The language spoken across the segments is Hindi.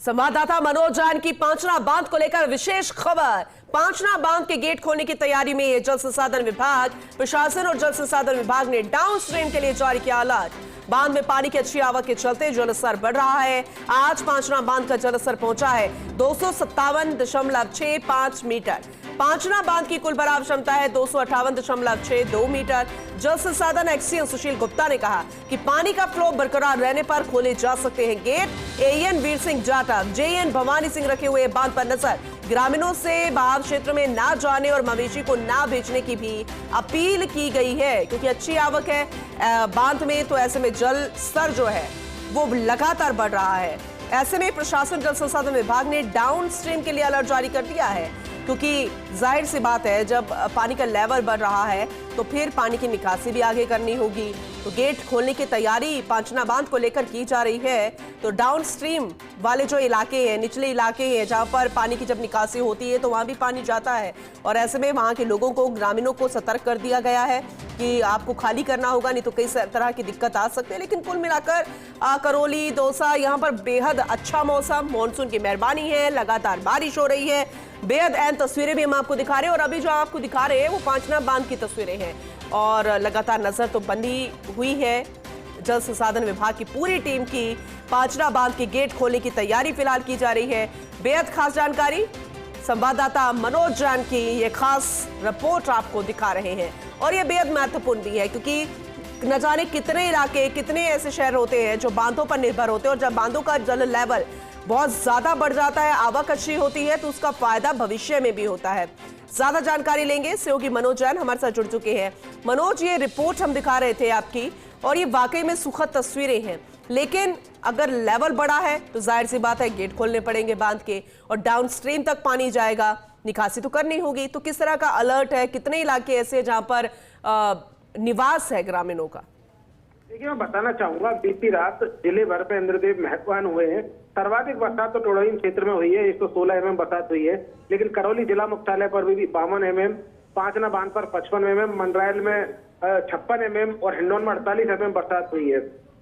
संवाददाता मनोज जैन की पांचना बांध को लेकर विशेष खबर। पांचना बांध के गेट खोलने की तैयारी में है। जल संसाधन विभाग, प्रशासन और जल संसाधन विभाग ने डाउन स्ट्रीम के लिए जारी किया अलर्ट। बांध में पानी की अच्छी आवक के चलते जलस्तर बढ़ रहा है। आज पांचना बांध का जलस्तर पहुंचा है 257.65 मीटर। पांचना बांध की कुल भराव क्षमता है 258.62 मीटर। जल संसाधन एक्सईएन सुशील गुप्ता ने कहा कि पानी का फ्लो बरकरार रहने पर खोले जा सकते हैं gate. A N Veer Singh Jatav, J N Bhawani Singh रखे हुए बांध पर नजर। ग्रामीणों से बहाव क्षेत्र में ना जाने और मवेशी को ना बेचने की भी अपील की गई है, क्योंकि अच्छी आवक है बांध में, तो ऐसे में जल स्तर जो है वो लगातार बढ़ रहा है। ऐसे में प्रशासन जल संसाधन विभाग ने डाउन स्ट्रीम के लिए अलर्ट जारी कर दिया है, क्योंकि जाहिर सी बात है जब पानी का लेवल बढ़ रहा है तो फिर पानी की निकासी भी आगे करनी होगी। तो गेट खोलने की तैयारी पांचना बांध को लेकर की जा रही है। तो डाउन स्ट्रीम वाले जो इलाके हैं, निचले इलाके हैं, जहां पर पानी की जब निकासी होती है तो वहां भी पानी जाता है, और ऐसे में वहां के लोगों को, ग्रामीणों को सतर्क कर दिया गया है कि आपको खाली करना होगा, नहीं तो कई तरह की दिक्कत आ सकती है। लेकिन कुल मिलाकर करौली, दौसा, यहाँ पर बेहद अच्छा मौसम, मानसून की मेहरबानी है, लगातार बारिश हो रही है। बेहद अहम तस्वीरें भी हम आपको दिखा रहे हैं, और अभी जो आपको दिखा रहे हैं वो पांचना बांध की तस्वीरें हैं, और लगातार नजर तो बंदी हुई है जल संसाधन विभाग की पूरी टीम की। पांचना बांध के गेट खोलने की तैयारी फिलहाल की जा रही है। बेहद खास जानकारी संवाददाता मनोज जैन की ये खास रिपोर्ट आपको दिखा रहे हैं, और ये बेहद महत्वपूर्ण भी है, क्योंकि न जाने कितने इलाके, कितने ऐसे शहर होते हैं जो बांधों पर निर्भर होते हैं, और जब बांधों का जल लेवल बहुत ज्यादा बढ़ जाता है, आवक अच्छी होती है, तो उसका फायदा भविष्य में भी होता है। ज्यादा जानकारी लेंगे, सहयोगी मनोज जैन हमारे साथ जुड़ चुके हैं। मनोज, ये रिपोर्ट हम दिखा रहे थे आपकी, और ये वाकई में सुखद तस्वीरें हैं, लेकिन अगर लेवल बढ़ा है तो जाहिर सी बात है गेट खोलने पड़ेंगे बांध के, और डाउन स्ट्रीम तक पानी जाएगा, निकासी तो करनी होगी। तो किस तरह का अलर्ट है, कितने इलाके ऐसे जहां पर निवास है ग्रामीणों का? देखिए, मैं बताना चाहूंगा, बीती रात जिले भर में इंद्रदेव महत्वान हुए हैं। सर्वाधिक बरसात तो टोड़ाइन क्षेत्र में हुई है, 116 mm बरसात हुई है, लेकिन करौली जिला मुख्यालय पर भी 52 mm, पांचना बांध पर 55 mm, मंडरायल में 56 mm और हिंडौन में 48 mm बरसात हुई है।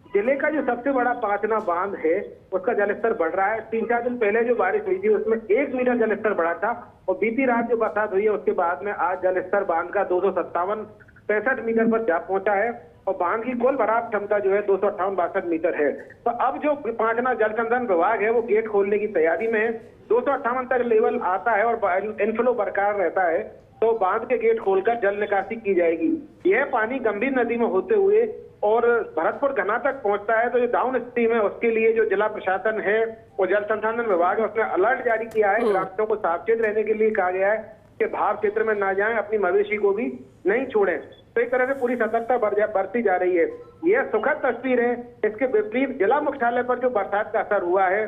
जिले का जो सबसे बड़ा पांचना बांध है उसका जलस्तर बढ़ रहा है। 3-4 दिन पहले जो बारिश हुई थी उसमें 1 मीटर जलस्तर बढ़ा था, और बीती रात जो बरसात हुई है उसके बाद में आज जलस्तर बांध का 257.65 मीटर पर जा पहुंचा है, और बांध की कुल भराव क्षमता जो है 258.62 मीटर है। तो अब जो पांचना जल संसाधन विभाग है वो गेट खोलने की तैयारी में है। 258 तक लेवल आता है और इनफ्लो बरकरार रहता है, तो बांध के गेट खोलकर जल निकासी की जाएगी। यह पानी गंभीर नदी में होते हुए और भरतपुर घना तक पहुंचता है, तो जो डाउन स्ट्रीम है उसके लिए जो जिला प्रशासन है और जल संसाधन विभाग है उसने अलर्ट जारी किया है। ग्रामीणों को सावचेत रहने के लिए कहा गया है कि भाव क्षेत्र में ना जाएं, अपनी मवेशी को भी नहीं छोड़ें। तो एक तरह से पूरी सतर्कता बरती जा रही है। यह सुखद तस्वीर है। इसके विपरीत जिला मुख्यालय पर जो बरसात का असर हुआ है,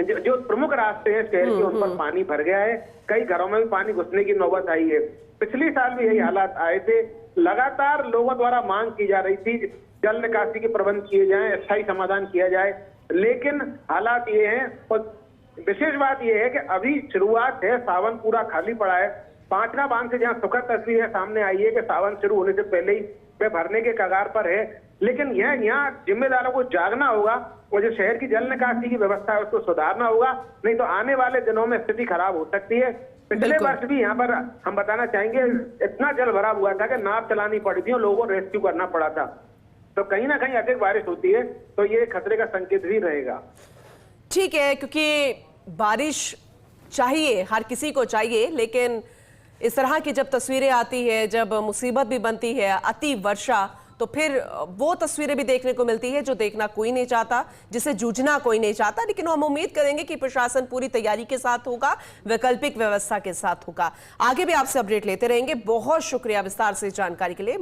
जो प्रमुख रास्ते हैं शहर के उन पर पानी भर गया है, कई घरों में भी पानी घुसने की नौबत आई है। पिछले साल भी यही हालात आए थे। लगातार लोगों द्वारा मांग की जा रही थी जल निकासी के प्रबंध किए जाएं, स्थायी समाधान किया जाए, लेकिन हालात ये हैं। और विशेष बात यह है कि अभी शुरुआत है, सावन पूरा खाली पड़ा है। पांचना बांध से जहां सुखद तस्वीर सामने आई है कि सावन शुरू होने से पहले ही वे भरने के कगार पर है, लेकिन यहाँ जिम्मेदारों को जागना होगा, और जो शहर की जल निकासी की व्यवस्था है उसको सुधारना होगा, नहीं तो आने वाले दिनों में स्थिति खराब हो सकती है। पिछले वर्ष भी यहाँ पर हम बताना चाहेंगे इतना जल भरा हुआ था कि नाव चलानी पड़ी थी और लोगों को रेस्क्यू करना पड़ा था। तो कहीं ना कहीं अधिक बारिश होती है तो ये खतरे का संकेत भी रहेगा। ठीक है, क्योंकि बारिश चाहिए, हर किसी को चाहिए, लेकिन इस तरह की जब तस्वीरें आती है, जब मुसीबत भी बनती है, अति वर्षा, तो फिर वो तस्वीरें भी देखने को मिलती है जो देखना कोई नहीं चाहता, जिसे जूझना कोई नहीं चाहता। लेकिन हम उम्मीद करेंगे कि प्रशासन पूरी तैयारी के साथ होगा, वैकल्पिक व्यवस्था के साथ होगा। आगे भी आपसे अपडेट लेते रहेंगे। बहुत शुक्रिया विस्तार से जानकारी के लिए।